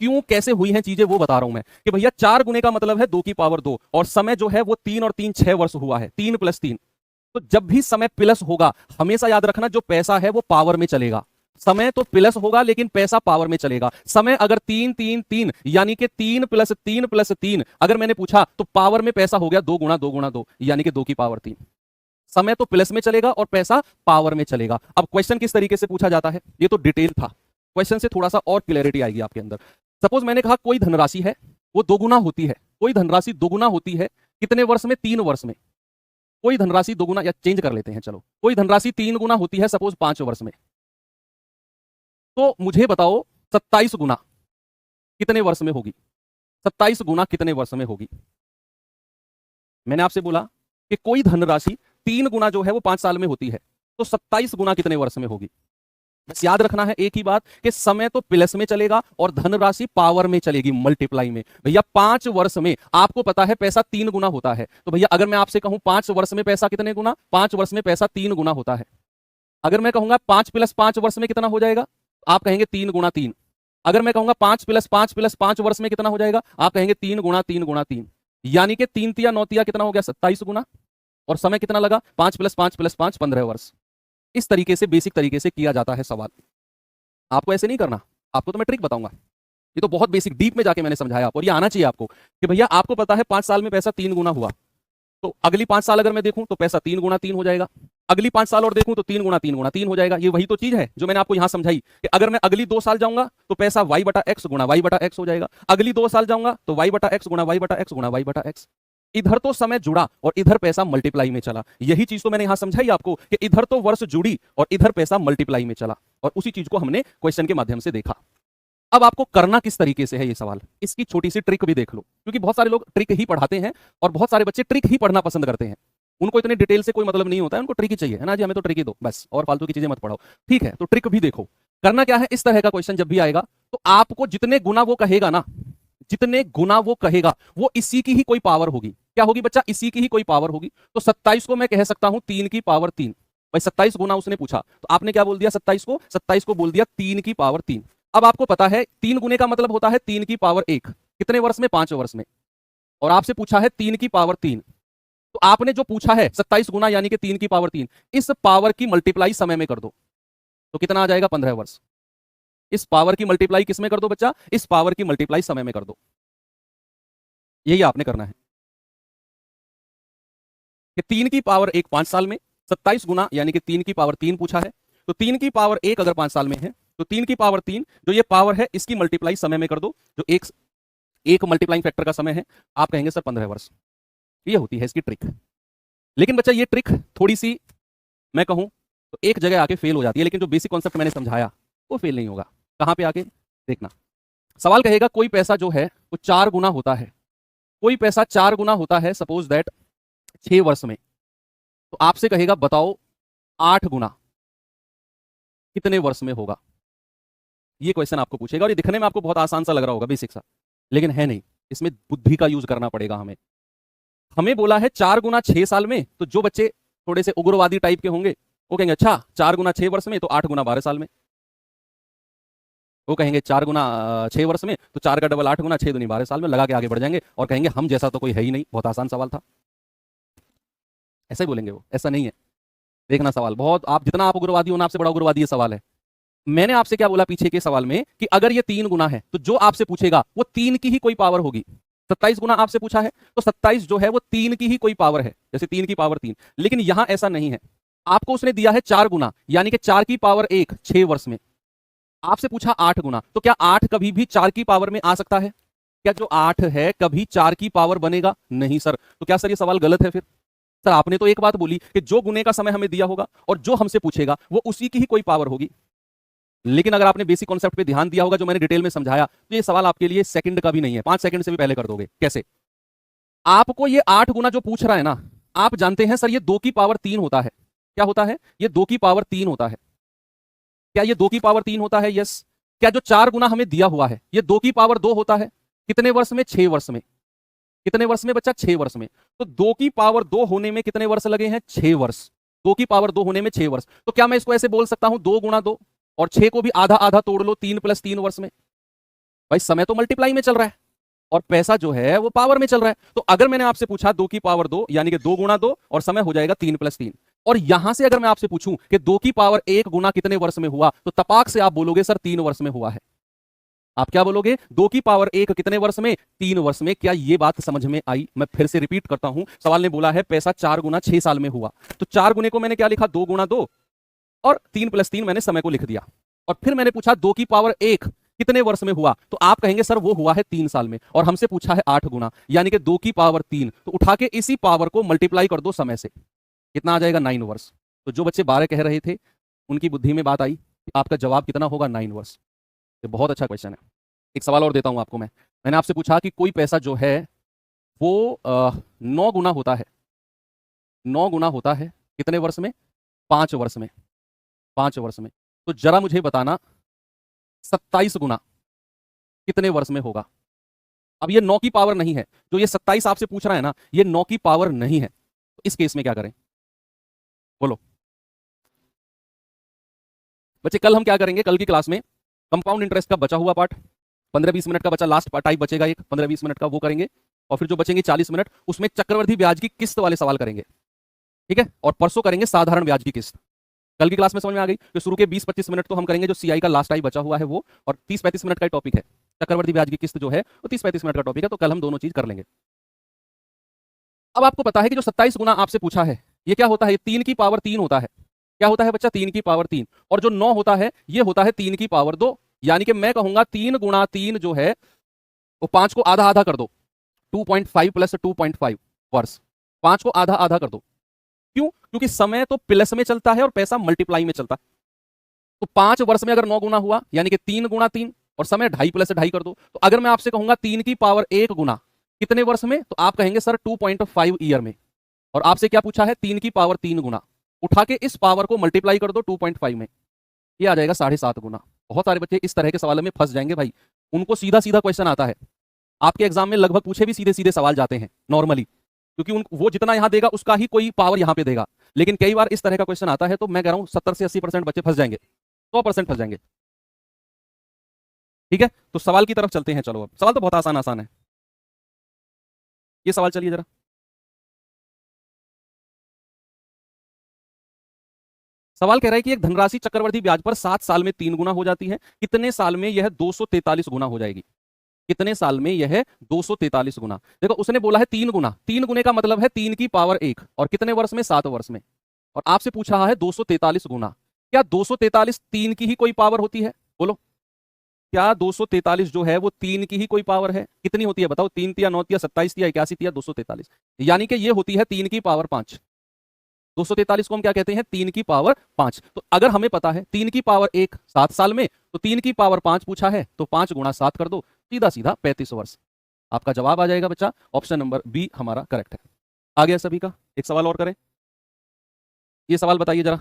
क्यों कैसे हुई हैं चीजें वो बता रहा हूं मैं, कि भैया 4 गुने का मतलब है 2 की पावर 2, और समय जो है वो 3 और 3 6 वर्ष हुआ है, 3 + 3। तो जब भी समय प्लस होगा, हमेशा याद रखना जो पैसा है वो पावर में चलेगा। समय तो प्लस होगा लेकिन पैसा पावर में चलेगा। समय अगर 3 3 3, यानी कि 3 + 3 + 3, अगर मैंने पूछा तो पावर में पैसा हो गया 2 गुणा 2 गुणा 2, यानी कि 2 की पावर 3। समय तो प्लस में चलेगा और पैसा पावर में चलेगा। अब क्वेश्चन किस तरीके से पूछा जाता है, ये तो डिटेल था, क्वेश्चन से थोड़ा सा और क्लैरिटी आएगी आपके अंदर। सपोज मैंने कहा कोई धनराशि है वो दोगुना होती है, कोई धनराशि दोगुना होती है कितने वर्ष में, 3 वर्ष में। कोई धनराशि दोगुना, या चेंज कर लेते हैं चलो, कोई धनराशि 3 गुना होती है सपोज 5 वर्ष में, तो मुझे बताओ 27 गुना कितने वर्ष में होगी, 27 गुना कितने वर्ष में होगी। मैंने आपसे बोला कि कोई धनराशि 3 गुना जो है वो 5 साल में होती है, तो 27 गुना कितने वर्ष में होगी। बस याद रखना है एक ही बात कि समय तो प्लस में चलेगा और धनराशि पावर में चलेगी, मल्टीप्लाई में। भैया 5 वर्ष में आपको पता है पैसा 3 गुना होता है, तो भैया अगर मैं आपसे कहूं 5 वर्ष में पैसा कितने गुना, 5 वर्ष में पैसा 3 गुना होता है। अगर मैं कहूंगा 5 + 5 वर्ष में कितना हो जाएगा, आप कहेंगे 3 गुणा 3। अगर मैं कहूंगा 5 + 5 + 5 वर्ष में कितना हो जाएगा, आप कहेंगे 3 गुणा 3 गुणा 3, यानी कि 3 तिया 9 तिया कितना हो गया, 27 गुना। और समय कितना लगा, 5 + 5 + 5 15 वर्ष। इस तरीके से बेसिक तरीके से किया जाता है सवाल। आपको ऐसे नहीं करना, आपको तो मैं ट्रिक बताऊंगा। ये तो बहुत बेसिक डीप में जाके मैंने समझाया, और ये आना चाहिए आपको कि भैया आपको पता है 5 साल में पैसा 3 गुना हुआ, तो अगली 5 साल अगर मैं देखूं तो पैसा 3 गुणा 3 हो जाएगा, अगली 5 साल और देखूं तो 3 गुणा 3 गुणा 3 हो जाएगा। ये वही तो चीज है जो मैंने आपको यहां समझाई कि अगर मैं अगली 2 साल जाऊंगा तो पैसा y बटा x गुणा y बटा x हो जाएगा, अगली 2 साल जाऊंगा तो y बटा x गुणा y बटा x गुणा y बटा x। इधर तो समय जुड़ा और इधर पैसा मल्टीप्लाई में चला। यही चीज तो मैंने यहां समझाई आपको कि इधर तो वर्ष जुड़ी और इधर पैसा मल्टीप्लाई में चला, और उसी चीज को हमने क्वेश्चन के माध्यम से देखा। अब आपको करना किस तरीके से है ये सवाल, इसकी छोटी सी ट्रिक भी देख लो, क्योंकि बहुत सारे लोग ट्रिक ही पढ़ाते हैं और बहुत सारे बच्चे ट्रिक ही पढ़ना पसंद करते हैं। उनको इतने डिटेल से कोई मतलब नहीं होता है, उनको ट्रिक ही चाहिए, है ना जी, हमें तो ट्रिक ही दो बस, और फालतू की चीजें मत पढ़ाओ। ठीक है, तो ट्रिक भी देखो। करना क्या है, इस तरह का क्वेश्चन जब भी आएगा तो आपको जितने गुना वो कहेगा ना, जितने गुना वो कहेगा वो इसी की ही कोई पावर होगी। क्या होगी बच्चा? इसी की ही कोई पावर होगी। तो 27 को मैं कह सकता हूं 3 की पावर 3। भाई 27 गुना उसने पूछा, तो आपने क्या बोल दिया? 27 को बोल दिया 3 की पावर 3। अब आपको पता है 3 गुने का मतलब होता है 3 की पावर 1। कितने वर्ष में? 5 वर्ष में। और आपसे पूछा है 3 की पावर 3, तो आपने जो पूछा है 27 गुना यानी कि 3 की पावर 3, इस पावर की मल्टीप्लाई समय में कर दो, तो कितना आ जाएगा? 15 वर्ष। इस पावर की मल्टीप्लाई किस में कर दो बच्चा? इस पावर की मल्टीप्लाई समय में कर दो। यही आपने करना है कि 3 की पावर 1 5 साल में, 27 गुना यानी कि 3 की पावर 3 पूछा है, तो 3 की पावर 1 अगर 5 साल में है तो 3 की पावर 3 जो ये पावर है इसकी मल्टीप्लाई समय में कर दो, जो एक मल्टीप्लाइंग फैक्टर का समय है, आप कहेंगे सर 15 वर्ष। ये होती है इसकी ट्रिक। लेकिन बच्चा ये ट्रिक थोड़ी सी मैं कहूं तो एक जगह आके फेल हो जाती है, लेकिन जो बेसिक कॉन्सेप्ट मैंने समझाया वो फेल नहीं होगा। कहां पे आके देखना, सवाल कहेगा कोई पैसा जो है वो 4 गुना होता है, कोई पैसा 4 गुना होता है सपोज दैट 6 वर्ष में, तो आपसे कहेगा बताओ 8 गुना कितने वर्ष में होगा। ये क्वेश्चन आपको पूछेगा, और ये दिखने में आपको बहुत आसान सा लग रहा होगा, बेसिक सा, लेकिन है नहीं। इसमें बुद्धि का यूज करना पड़ेगा हमें। हमें बोला है 4 गुना 6 साल में, तो जो बच्चे थोड़े से उग्रवादी टाइप के होंगे वो कहेंगे अच्छा 4 गुना 6 वर्ष में तो 8 गुना 12 साल में। वो कहेंगे 4 गुना 6 वर्ष में तो 4 का डबल 8 गुना 6 दूनी 12 साल में, लगा के आगे बढ़ जाएंगे और कहेंगे हम जैसा तो कोई है ही नहीं, बहुत आसान सवाल था। ऐसा ही बोलेंगे वो, ऐसा नहीं है। देखना सवाल बहुत, आप जितना आप उग्रवादी हो ना, आपसे बड़ा उग्रवादी ये सवाल है। मैंने आपसे क्या बोला पीछे के सवाल में कि अगर ये 3 गुना है तो जो आपसे पूछेगा वो 3 की ही कोई पावर होगी। 27 गुना आपसे पूछा है तो 27 जो है वो 3 की ही कोई पावर है, जैसे 3 की पावर 3। लेकिन यहां ऐसा नहीं है, आपको उसने दिया है 4 गुना यानी कि 4 की पावर 1 6 वर्ष में। आपसे पूछा 8 गुना, तो क्या 8 कभी भी 4 की पावर में आ सकता है? क्या जो 8 है कभी 4 की पावर बनेगा? नहीं सर। तो क्या सर ये सवाल गलत है फिर? सर आपने तो एक बात बोली कि जो गुने का समय हमें दिया होगा और जो हमसे पूछेगा वो उसी की ही कोई पावर होगी। लेकिन अगर आपने बेसिक कॉन्सेप्ट पे ध्यान दिया होगा जो मैंने डिटेल में समझाया, तो ये सवाल आपके लिए सेकंड का भी नहीं है, 5 सेकंड से भी पहले कर दोगे। कैसे? आपको ये 8 गुना जो पूछ रहा है ना, आप जानते हैं सर ये 2 की पावर 3 होता है। क्या होता है? ये 2 की पावर 3 होता है। क्या ये 2 की पावर 3 होता है? यस। क्या जो 4 गुना हमें दिया हुआ है ये 2 की पावर 2 होता है? कितने वर्ष में? 6 वर्ष में। कितने वर्ष में बच्चा? 6 वर्ष में। तो 2 की पावर 2 होने में कितने वर्ष लगे हैं? 6 वर्ष। 2 की पावर 2 होने में 6 वर्ष। तो क्या मैं इसको ऐसे बोल सकता हूं 2 गुना 2, और 6 को भी आधा आधा तोड़ लो, 3 + 3 वर्ष में। भाई समय तो मल्टीप्लाई में चल रहा है और पैसा जो है वो पावर में चल रहा है। तो अगर मैंने आपसे पूछा 2 की पावर 2 यानी कि 2 गुना 2 और समय हो जाएगा 3 + 3, और यहां से अगर मैं आपसे पूछूं कि 2 की पावर 1 गुना कितने वर्ष में हुआ, तो तपाक से आप बोलोगे सर 3 वर्ष में हुआ है। आप क्या बोलोगे? 2 की पावर 1 कितने वर्ष में? 3 वर्ष में। क्या ये बात समझ में आई? मैं फिर से रिपीट करता हूं, सवाल ने बोला है पैसा 4 गुना 6 साल में हुआ, तो 4 गुने को मैंने क्या लिखा? 2 गुना 2, और 3 + 3 मैंने समय को लिख दिया। और फिर मैंने पूछा 2 की पावर 1 कितने वर्ष में हुआ, तो आप कहेंगे सर वो हुआ है 3 साल में, और हमसे पूछा है 8 गुना यानी कि 2 की पावर 3, तो उठा के इसी पावर को मल्टीप्लाई कर दो समय से, कितना आ जाएगा? 9 वर्ष। तो जो बच्चे 12 कह रहे थे उनकी बुद्धि में बात आई, आपका जवाब कितना होगा? 9 वर्ष। ये बहुत अच्छा क्वेश्चन है। एक सवाल और देता हूं आपको मैं। मैंने आपसे पूछा कि कोई पैसा जो है वो 9 गुना होता है, 9 गुना होता है कितने वर्ष में? 5 वर्ष में। 5 वर्ष में। तो जरा मुझे बताना 27 गुना कितने वर्ष में होगा? अब ये 9 की पावर नहीं है, जो ये 27 आपसे पूछ रहा है ना, ये 9 की पावर नहीं है। तो इस केस में क्या करें? बोलो बच्चे। कल हम क्या करेंगे? कल की क्लास में कंपाउंड इंटरेस्ट का बचा हुआ पार्ट 15-20 मिनट का बचा, लास्ट टाइप बचेगा एक 15-20 मिनट का, वो करेंगे। और फिर जो बचेंगे 40 मिनट उसमें चक्रवर्ती ब्याज की किस्त वाले सवाल करेंगे, ठीक है? और परसों करेंगे साधारण ब्याज की किस्त। कल की क्लास में समझ में आ गई? तो शुरू के 20-25 मिनट तो हम करेंगे जो सीआई का लास्ट टाइप बचा हुआ है वो, और 30-35 मिनट का टॉपिक है चक्रवर्ती ब्याज की किस्त जो है वो 30-35 मिनट का टॉपिक है। तो कल हम दोनों चीज कर लेंगे। अब आपको पता है कि जो 27 गुना आपसे पूछा है ये क्या होता है? 3 की पावर 3 होता है। क्या होता है बच्चा? 3 की पावर 3। और जो 9 होता है ये होता है 3 की पावर 2, यानी कि मैं कहूंगा 3 गुणा 3 जो है वो 5 को आधा आधा कर दो, 2.5 + 2.5 वर्ष। 5 को आधा आधा कर दो। क्यों? क्योंकि समय तो प्लस में चलता है और पैसा मल्टीप्लाई में चलता है। तो 5 वर्ष में अगर 9 गुना हुआ यानी कि 3 गुणा 3, और समय 2.5 + 2.5 कर दो। तो अगर मैं आपसे कहूंगा 3 की पावर 1 गुना कितने वर्ष में, तो आप कहेंगे सर 2.5 ईयर में। और आपसे क्या पूछा है 3 की पावर 3 गुना, उठा के इस पावर को मल्टीप्लाई कर दो 2.5 में, ये आ जाएगा 7.5 गुना। बहुत सारे बच्चे इस तरह के सवाल में फंस जाएंगे भाई, उनको सीधा सीधा क्वेश्चन आता है, आपके एग्जाम में लगभग पूछे भी सीधे सीधे सवाल जाते हैं नॉर्मली, क्योंकि वो जितना यहां देगा उसका ही कोई पावर यहां पे देगा। लेकिन कई बार इस तरह का क्वेश्चन आता है तो मैं कह रहा हूं 70 से 80% बच्चे फंस जाएंगे, 100% फंस जाएंगे। ठीक है, तो सवाल की तरफ चलते हैं। चलो अब सवाल तो बहुत आसान आसान है। ये सवाल चलिए जरा, सवाल कह रहा है कि एक धनराशि चक्रवर्ती ब्याज पर 7 साल में 3 गुना हो जाती है, कितने साल में यह 243 गुना हो जाएगी? कितने साल में यह 243 गुना? देखो उसने बोला है 3 गुना, 3 गुने का मतलब है 3 की पावर 1, और कितने वर्ष में? 7 वर्ष में। और आपसे पूछ रहा है 243 गुना। क्या 243 3 की ही कोई पावर होती है? बोलो, क्या 243 जो है वो 3 की ही कोई पावर है? कितनी होती है बताओ? 3 तिया 9 तिया 27 तिया 81 तिया 243, यानी कि ये होती है 3 की पावर 5। 243 को हम क्या कहते हैं? 3 की पावर 5। तो अगर हमें पता है 3 की पावर 1 7 साल में, तो 3 की पावर 5 पूछा है, तो 5 गुणा 7 कर दो, सीधा सीधा 35 वर्ष। आपका जवाब आ जाएगा बच्चा, ऑप्शन नंबर बी हमारा करेक्ट है। आ गया सभी का? एक सवाल और करें, ये सवाल बताइए जरा,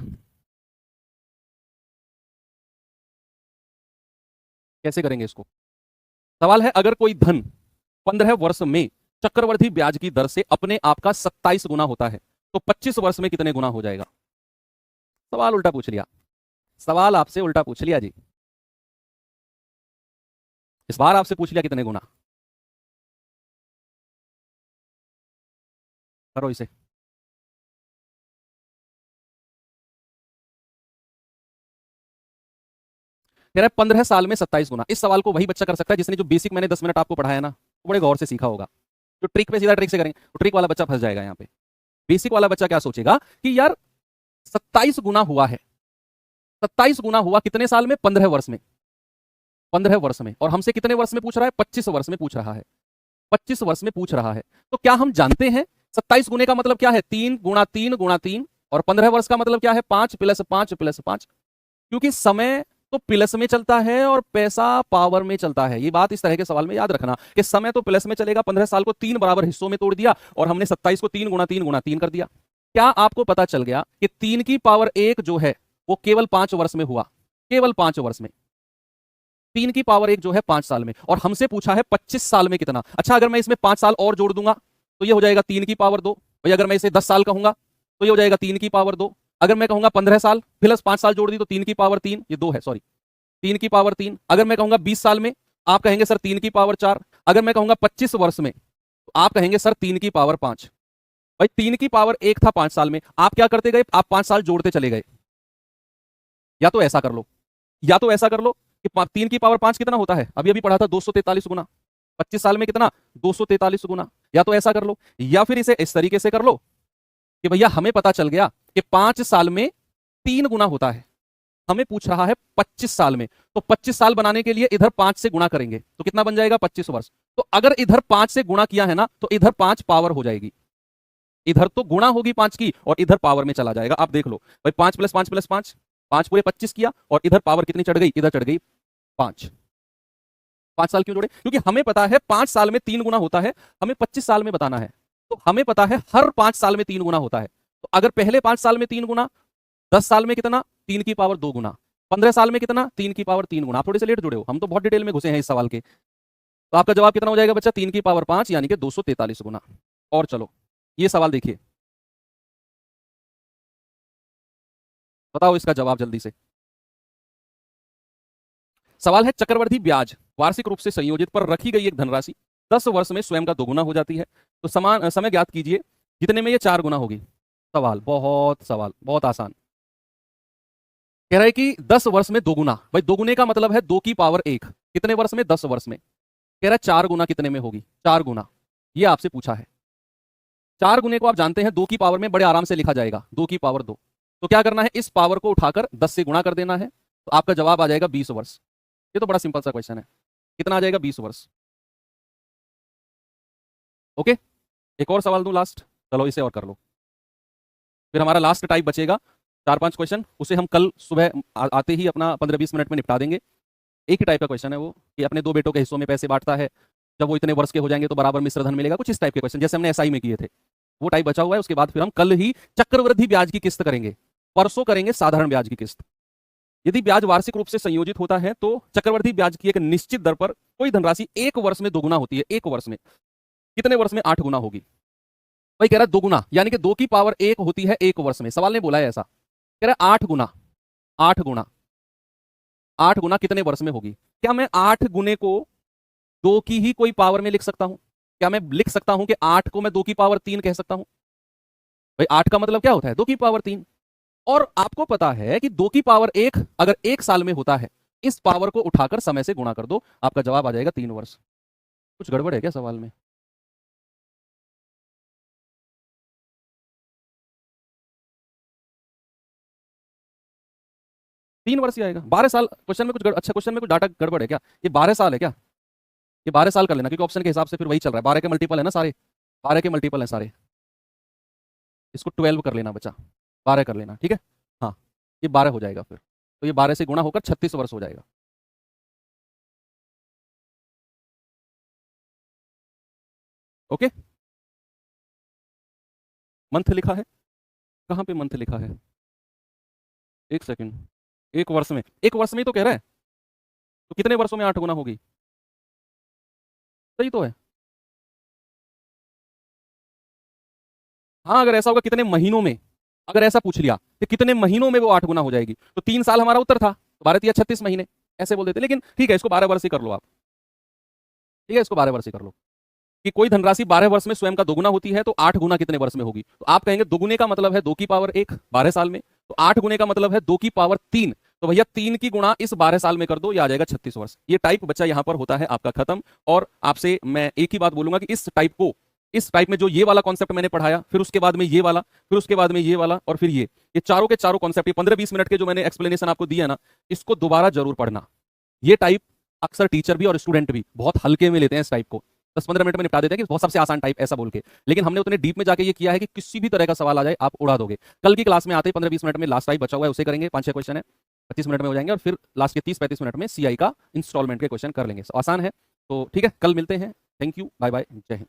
कैसे करेंगे इसको? सवाल है अगर कोई धन 15 वर्ष में चक्रवर्ती ब्याज की दर से अपने आप का 27 गुना होता है, तो 25 वर्ष में कितने गुना हो जाएगा? सवाल उल्टा पूछ लिया, सवाल आपसे उल्टा पूछ लिया जी, इस बार आपसे पूछ लिया कितने गुना। करो इसे, कह रहा है 15 साल में 27 गुना। इस सवाल को वही बच्चा कर सकता है जिसने जो बेसिक मैंने 10 मिनट आपको पढ़ाया ना, वो बड़े गौर से सीखा होगा। जो ट्रिक पे सीधा ट्रिक से करेंगे, तो ट्रिक वाला बच्चा फंस जाएगा यहाँ पे। बेसिक वाला बच्चा क्या सोचेगा कि यार 27 गुना हुआ है, 27 गुना हुआ कितने साल में? 15 वर्ष में, 15 वर्ष में। और हमसे कितने वर्ष में पूछ रहा है? 25 वर्ष में पूछ रहा है, 25 वर्ष में पूछ रहा है। तो क्या हम जानते हैं 27 गुने का मतलब क्या है? 3 गुणा 3 गुणा 3, और 15 वर्ष का मतलब क्या है? 5 प्लस 5 प्लस 5। क्योंकि समय तो प्लस में चलता है और पैसा पावर में चलता है। ये बात इस तरह के सवाल में याद रखना कि समय तो प्लस में चलेगा, 15 साल को 3 बराबर हिस्सों में तोड़ दिया, और हमने 27 को 3 गुणा 3 गुणा 3 कर दिया। क्या आपको पता चल गया कि 3 की पावर 1 जो है वो केवल 5 वर्ष में हुआ, केवल 5 वर्ष में। 3 की पावर 1 जो है 5 साल में, और हमसे पूछा है 25 साल में कितना। अच्छा, अगर मैं इसमें 5 साल और जोड़ दूंगा तो ये हो जाएगा 3 की पावर 2। भाई अगर मैं इसे 10 साल कहूंगा तो ये हो जाएगा 3 की पावर 2। अगर मैं कहूंगा 15 साल प्लस 5 साल जोड़ दी तो 3 की पावर 3, ये 2 है, सॉरी 3 की पावर 3। अगर मैं कहूंगा 20 साल में, आप कहेंगे सर 3 की पावर 4। अगर मैं कहूंगा 25 वर्ष में, तो आप कहेंगे सर 3 की पावर 5। भाई 3 की पावर 1 था 5 साल में, आप क्या करते गए? आप 5 साल जोड़ते चले गए। या तो ऐसा कर लो, या तो ऐसा कर लो कि 3 की पावर 5 कितना होता है? अभी अभी पढ़ा था 243 गुना। 25 साल में कितना? 243 गुना। या तो ऐसा कर लो, या फिर इसे इस तरीके से कर लो कि भैया हमें पता चल गया कि 5 साल में 3 गुना होता है, हमें पूछ रहा है 25 साल में, तो 25 साल बनाने के लिए इधर 5 से गुणा करेंगे तो कितना बन जाएगा? 25 वर्ष। तो अगर इधर 5 से गुणा किया है ना, तो इधर 5 पावर हो जाएगी, इधर तो गुणा होगी 5 की और इधर पावर में चला जाएगा। आप देख लो भाई, 5 प्लस 5 प्लस 5, 5 पूरे 25 किया, और इधर पावर कितनी चढ़ गई? इधर चढ़ गई 5। 5 साल क्यों जोड़े? क्योंकि हमें पता है 5 साल में 3 गुना होता है, हमें 25 साल में बताना है। तो हमें पता है हर 5 साल में 3 गुना होता है। तो अगर पहले 5 साल में 3 गुना, 10 साल में कितना? 3 की पावर 2 गुना, 15 साल में कितना? 3 की पावर 3 गुना। आप थोड़े से लेट जुड़े हो, हम तो बहुत डिटेल में घुसे हैं इस सवाल के। तो आपका जवाब कितना हो जाएगा बच्चा? 3 की पावर 5 यानी कि 243 गुना। और चलो ये सवाल देखिए, बताओ इसका जवाब जल्दी से। सवाल है चक्रवर्ती ब्याज वार्षिक रूप से संयोजित पर रखी गई एक धनराशि 10 वर्ष में स्वयं का दोगुना हो जाती है, तो समान समय ज्ञात कीजिए जितने में ये 4 गुना होगी। सवाल बहुत आसान। कह रहा है कि 10 वर्ष में दोगुना, भाई दोगुने का मतलब है 2 की पावर 1, कितने वर्ष में? 10 वर्ष में। कह रहा है 4 गुना कितने में होगी? 4 गुना, ये आपसे पूछा है। 4 गुने को आप जानते हैं 2 की पावर में बड़े आराम से लिखा जाएगा, 2 की पावर 2। तो क्या करना है? इस पावर को उठाकर 10 से गुणा कर देना है, तो आपका जवाब आ जाएगा 20 वर्ष। ये तो बड़ा सिंपल सा क्वेश्चन है। कितना आ जाएगा? 20 वर्ष। ओके, एक और सवाल दूं लास्ट, चलो इसे और कर लो, फिर हमारा लास्ट टाइप बचेगा 4-5 क्वेश्चन, उसे हम कल सुबह आते ही अपना 15-20 मिनट में निपटा देंगे। एक ही टाइप का क्वेश्चन है वो, कि अपने 2 बेटों के हिस्सों में पैसे बांटता है, जब वो इतने वर्ष के हो जाएंगे तो बराबर मिश्र धन मिलेगा, कुछ इस टाइप के क्वेश्चन जैसे हमने एसआई में किए थे, वो टाइप बचा हुआ है। उसके बाद फिर हम कल ही चक्रवृद्धि ब्याज की किस्त करेंगे, परसों करेंगे साधारण ब्याज की किस्त। यदि ब्याज वार्षिक रूप से संयोजित होता है तो चक्रवृद्धि ब्याज की एक निश्चित दर पर कोई धनराशि 1 वर्ष में दोगुना होती है। 1 वर्ष में कितने वर्ष में? 8 गुना होगी। भाई कह रहा है दोगुना, यानी कि 2 की पावर 1 होती है 1 वर्ष में। सवाल ने बोला है ऐसा, कह रहा है 8 गुना। 8 गुना, 8 गुना कितने वर्ष में होगी? क्या मैं 8 गुने को 2 की ही कोई पावर में लिख सकता हूं? क्या मैं लिख सकता हूं कि 8 को मैं 2 की पावर 3 कह सकता हूं? भाई 8 का मतलब क्या होता है? 2 की पावर 3। और आपको पता है कि 2 की पावर 1 अगर 1 साल में होता है, इस पावर को उठाकर समय से गुणा कर दो, आपका जवाब आ जाएगा 3 वर्ष। कुछ गड़बड़ है क्या सवाल में? तीन वर्ष ही आएगा। 12 साल क्वेश्चन में कुछ अच्छा क्वेश्चन में कुछ डाटा गड़बड़ है क्या? ये 12 साल है क्या? ये 12 साल कर लेना, क्योंकि ऑप्शन के हिसाब से फिर वही चल रहा है। 12 के मल्टीपल है ना सारे, 12 के मल्टीपल है सारे। इसको 12 कर लेना बचा, 12 कर लेना, ठीक है। हाँ, ये 12 हो जाएगा फिर, तो ये 12 से गुणा होकर 36 वर्ष हो जाएगा। ओके, मंथ लिखा है? कहाँ पे मंथ लिखा है? एक सेकंड, 1 वर्ष में, 1 वर्ष में ही तो कह रहा है, तो कितने वर्षों में 8 गुना होगी? सही तो है। हाँ, अगर ऐसा होगा कितने महीनों में, अगर ऐसा पूछ लिया कि कितने महीनों में वो 8 गुना हो जाएगी, तो 3 साल हमारा उत्तर था, 12 या 36 महीने ऐसे बोल देते। लेकिन ठीक है, इसको 12 वर्ष ही कर लो आप। ठीक है, इसको 12 वर्ष ही कर लो कि कोई धनराशि 12 वर्ष में स्वयं का दोगुना होती है, तो 8 गुना कितने वर्ष में होगी? तो आप कहेंगे दोगुने का मतलब है 2 की पावर 1 12 साल में, तो 8 गुने का मतलब है 2 की पावर 3। तो भैया 3 की गुणा इस 12 साल में कर दो, ये आ जाएगा 36 वर्ष। ये टाइप बच्चा यहां पर होता है आपका खत्म। और आपसे मैं एक ही बात बोलूंगा कि इस टाइप में जो ये वाला कॉन्सेप्ट मैंने पढ़ाया, फिर उसके बाद में ये वाला, फिर उसके बाद में ये वाला, और फिर ये चारों के चारों कॉन्सेप्ट, 15-20 मिनट के जो मैंने एक्सप्लेनेशन आपको दिया ना, इसको दोबारा जरूर पढ़ना। ये टाइप अक्सर टीचर भी और स्टूडेंट भी बहुत हल्के में लेते हैं इस टाइप को, 10-15 मिनट में निपटा देते हैं कि बहुत सबसे आसान टाइप ऐसा बोल के। लेकिन हमने उतने डीप में जाके ये किया है कि किसी भी तरह का सवाल आ जाए आप उड़ा दोगे। कल की क्लास में आते ही 15-20 मिनट में लास्ट टाइप बचा हुआ है उसे करेंगे, 5-6 क्वेश्चन है, 25 मिनट में हो जाएंगे, और फिर लास्ट के 30-35 मिनट में सीआई का इंस्टॉलमेंट के क्वेश्चन कर लेंगे। आसान है, तो ठीक है, कल मिलते हैं। थैंक यू, बाय बाय, जय हिंद।